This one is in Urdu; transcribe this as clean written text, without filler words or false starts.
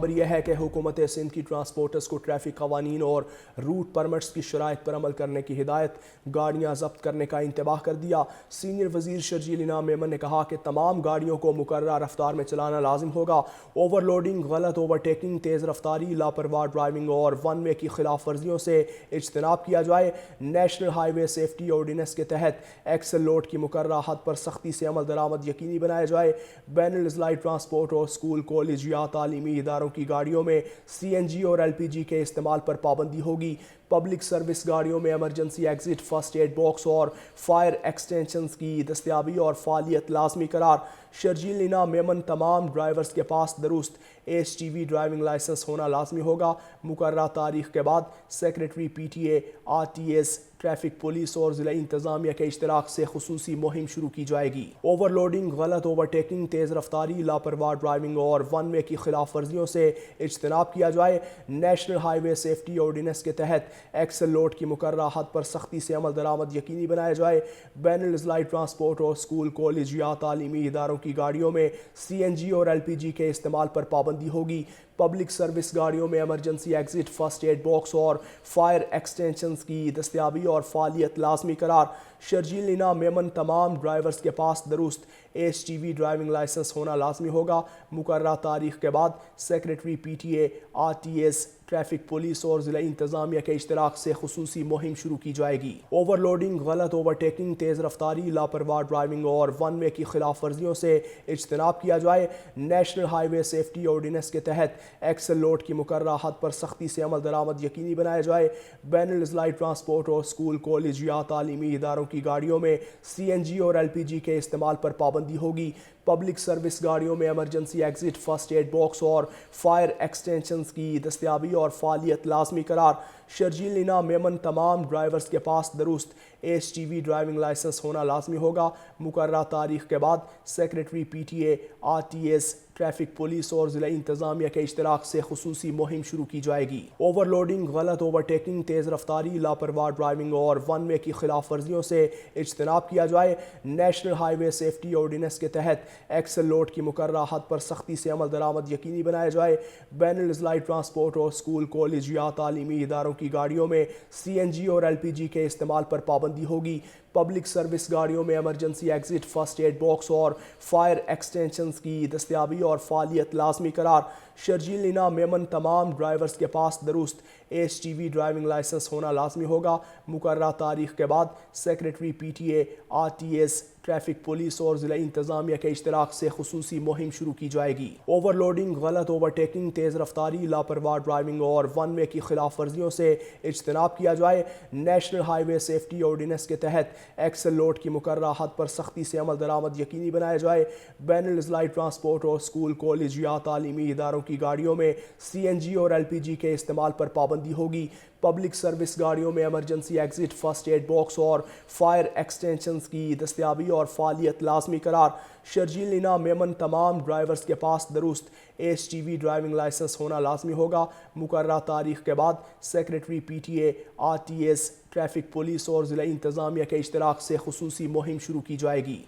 خبر یہ ہے کہ حکومت سندھ کی ٹرانسپورٹرز کو ٹریفک قوانین اور روٹ پرمٹس کی شرائط پر عمل کرنے کی ہدایت، گاڑیاں ضبط کرنے کا انتباہ کر دیا۔ سینئر وزیر شرجیل انعام میمن نے کہا کہ تمام گاڑیوں کو مقررہ رفتار میں چلانا لازم ہوگا۔ اوور لوڈنگ، غلط اوورٹیکنگ، تیز رفتاری، لاپرواہ ڈرائیونگ اور ون وے کی خلاف ورزیوں سے اجتناب کیا جائے۔ نیشنل ہائی وے سیفٹی آرڈیننس کے تحت ایکسل لوڈ کی مقررہ حد پر سختی سے عمل درآمد یقینی بنایا جائے۔ بین الاضلاعی ٹرانسپورٹ اور اسکول، کالج یا تعلیمی اداروں کی گاڑیوں میں سی این جی اور ایل پی جی کے استعمال پر پابندی ہوگی۔ پبلک سروس گاڑیوں میں emergency exit, first aid box اور فائر ایکسٹینشنز کی دستیابی اور فعالیت لازمی قرار۔ شرجیل انعام میمن تمام ڈرائیورز کے پاس درست S T V driving licence ہونا لازمی ہوگا۔ مقررہ تاریخ کے بعد secretary P T A, R T S, traffic police اور ضلع انتظامیہ کے اشتراک سے خصوصی مہم شروع کی جائے گی۔ اوور لوڈنگ، غلط اوورٹیکنگ، تیز رفتاری، لاپرواہ ڈرائیونگ اور ون وے کی خلاف ورزیوں سے اجتناب کیا جائے۔ نیشنل ہائی وے سیفٹی آرڈیننس کے تحت ایکسل لوڈ کی مقررہ حد پر سختی سے عمل درآمد یقینی بنایا جائے۔ بین الاضلاعی ٹرانسپورٹ اور اسکول، کالج یا تعلیمی اداروں کی گاڑیوں میں سی این جی اور ایل پی جی کے استعمال پر پابندی ہوگی۔ پبلک سروس گاڑیوں میں emergency exit, first aid box اور فائر ایکسٹینشنز کی دستیابی اور فعالیت لازمی قرار۔ شرجیل انعام میمن تمام ڈرائیورز کے پاس درست S T V driving licence ہونا لازمی ہوگا۔ مقررہ تاریخ کے بعد secretary P T A, R T S, traffic police اور ضلع انتظامیہ کے اشتراک سے خصوصی مہم شروع کی جائے گی۔ اوور لوڈنگ، غلط اوورٹیکنگ، تیز رفتاری، لاپرواہ ڈرائیونگ اور ون وے کی خلاف ورزیوں سے اجتناب کیا جائے۔ نیشنل ہائی وے سیفٹی آرڈیننس کے تحت ایکسل لوڈ کی مقررہ حد پر سختی سے عمل درآمد یقینی بنایا جائے۔ بین الاضلاعی ٹرانسپورٹ اور اسکول، کالج یا تعلیمی اداروں کی گاڑیوں میں سی این جی اور ایل پی جی کے استعمال پر پابندی ہوگی۔ پبلک سروس گاڑیوں میں emergency exit, first aid box اور فائر ایکسٹینشنز کی دستیابی اور فعالیت لازمی قرار۔ شرجیل انعام میمن تمام ڈرائیورز کے پاس درست S T V driving licence ہونا لازمی ہوگا۔ مقررہ تاریخ کے بعد secretary P T A, R T S, traffic police اور ضلع انتظامیہ کے اشتراک سے خصوصی مہم شروع کی جائے گی۔ اوور لوڈنگ، غلط اوورٹیکنگ، تیز رفتاری، لاپرواہ ڈرائیونگ اور ون وے کی خلاف ورزیوں سے اجتناب کیا جائے۔ نیشنل ہائی وے سیفٹی آرڈیننس کے تحت ایکسل لوڈ کی مقررہ حد پر سختی سے عمل درآمد یقینی بنایا جائے۔ بین الاضلاعی ٹرانسپورٹ اور اسکول، کالج یا تعلیمی اداروں کی گاڑیوں میں سی این جی اور ایل پی جی کے استعمال پر پابندی ہوگی۔ پبلک سروس گاڑیوں میں emergency exit, first aid box اور فائر ایکسٹینشنز کی دستیابی اور فعالیت لازمی قرار۔ شرجیل انعام میمن تمام ڈرائیورز کے پاس درست S T V driving licence ہونا لازمی ہوگا۔ مقررہ تاریخ کے بعد secretary P T A, R T S, traffic police اور ضلع انتظامیہ کے اشتراک سے خصوصی مہم شروع کی جائے گی۔ اوور لوڈنگ، غلط اوورٹیکنگ، تیز رفتاری، لاپرواہ ڈرائیونگ اور ون وے کی خلاف ورزیوں سے اجتناب کیا جائے۔ نیشنل ہائی وے سیفٹی آرڈیننس کے تحت ایکسل لوڈ کی مقررہ حد پر سختی سے عمل درآمد یقینی بنایا جائے۔ بین الاضلاعی ٹرانسپورٹ اور اسکول، کالج یا تعلیمی اداروں کی گاڑیوں میں سی این جی اور ایل پی جی کے استعمال پر پابندی ہوگی۔ پبلک سروس گاڑیوں میں emergency exit, first aid box اور فائر ایکسٹینشنز کی دستیابی اور فعالیت لازمی قرار۔ شرجیل انعام میمن تمام ڈرائیورز کے پاس درست S T V driving licence ہونا لازمی ہوگا۔ مقررہ تاریخ کے بعد secretary P T A, R T S, traffic police اور ضلع انتظامیہ کے اشتراک سے خصوصی مہم شروع کی جائے گی۔